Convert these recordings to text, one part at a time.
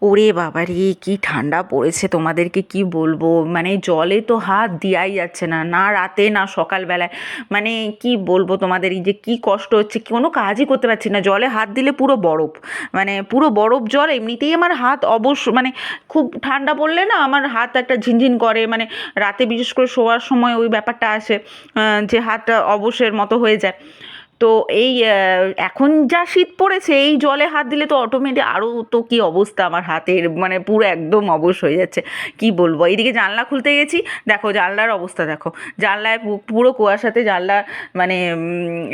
ওরে বাবা রে, কি ঠান্ডা পড়েছে তোমাদেরকে কি বলবো। মানে জলে তো হাত দেওয়াই যাচ্ছে না, না রাতে না সকালবেলায়। মানে কি বলবো তোমাদের, এই যে কি কষ্ট হচ্ছে, কোনো কাজই করতে পারছি না। জলে হাত দিলে পুরো বরফ, মানে পুরো বরফ জল। এমনিতেই আমার হাত অবশ্য মানে খুব ঠান্ডা পড়লে না আমার হাত একটা ঝিনঝিন করে, মানে রাতে বিশেষ করে শোয়ার সময় ওই ব্যাপারটা আসে, যে হাতটা অবশের মতো হয়ে যায়। তো এই এখন যা শীত পড়েছে, এই জলে হাত দিলে তো অটোমেটিক আরও তো কি অবস্থা আমার হাতের, মানে পুরো একদম অবশ হয়ে যাচ্ছে। কি বলবো, এইদিকে জানলা খুলতে গেছি, দেখো জানলার অবস্থা দেখো, জানলায় পুরো কুয়াশাতে জানলা, মানে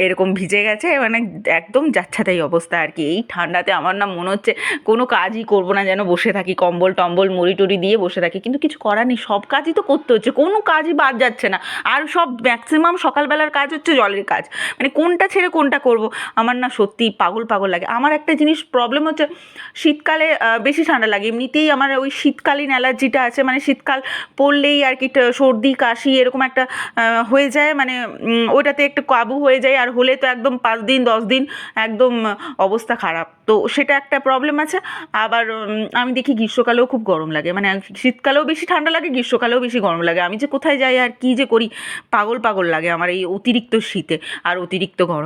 এরকম ভিজে গেছে, মানে একদম যাচ্ছাতাই অবস্থা আর কি। এই ঠান্ডাতে আমার না মনে হচ্ছে কোনো কাজই করবো না, যেন বসে থাকি, কম্বল টম্বল মুড়ি টুড়ি দিয়ে বসে থাকি, কিন্তু কিছু করার নেই, সব কাজই তো করতে হচ্ছে, কোনো কাজই বাদ যাচ্ছে না। আর সব ম্যাক্সিমাম সকালবেলার কাজ হচ্ছে জলের কাজ, মানে কোনটা ছেড়ে কোনটা করব। আমার না সত্যি পাগল পাগল লাগে। আমার একটা জিনিস প্রবলেম হচ্ছে, শীতকালে বেশি ঠান্ডা লাগে, এমনিতেই আমার ওই শীতকালীন অ্যালার্জিটা আছে, মানে শীতকাল পড়লেই আর কি সর্দি কাশি এরকম একটা হয়ে যায়, মানে ওইটাতে একটু কাবু হয়ে যায়, আর হলে তো একদম 5 দিন 10 দিন একদম অবস্থা খারাপ, তো সেটা একটা প্রবলেম আছে। আবার আমি দেখি গ্রীষ্মকালেও খুব গরম লাগে, মানে শীতকালেও বেশি ঠান্ডা লাগে, গ্রীষ্মকালেও বেশি গরম লাগে। আমি যে কোথায় যাই আর কী যে করি, পাগল পাগল লাগে আমার এই অতিরিক্ত শীতে আর অতিরিক্ত গরমে।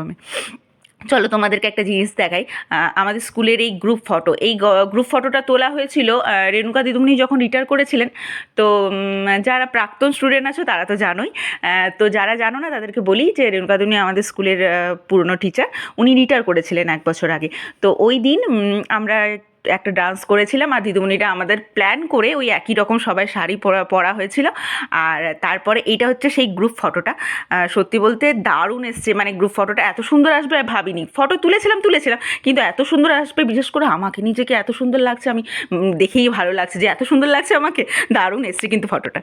চলো তোমাদেরকে একটা জিনিস দেখাই। আমাদের স্কুলের এই গ্রুপ ফটো, এই গ্রুপ ফটোটা তোলা হয়েছিল রেণুকা দিদিমণি যখন রিটায়ার করেছিলেন। তো যারা প্রাক্তন স্টুডেন্ট আছো তারা তো জানোই, তো যারা জানো না তাদেরকে বলি যে রেণুকা দিদিমণি আমাদের স্কুলের পুরনো টিচার, উনি রিটায়ার করেছিলেন 1 বছর আগে। তো ওই দিন আমরা একটা ডান্স করেছিলাম, আর দিদিমণিরা আমাদের প্ল্যান করে ওই একই রকম সবাই শাড়ি পরা পরা হয়েছিল। আর তারপরে এইটা হচ্ছে সেই গ্রুপ ফটোটা। সত্যি বলতে দারুণ এসছে, মানে গ্রুপ ফটোটা এত সুন্দর আসবে আর ভাবিনি। ফটো তুলেছিলাম তুলেছিলাম, কিন্তু এত সুন্দর আসবে, বিশেষ করে আমাকে নিজেকে এত সুন্দর লাগছে, আমি দেখেই ভালো লাগছে যে এত সুন্দর লাগছে আমাকে। দারুণ এসছে কিন্তু ফটোটা।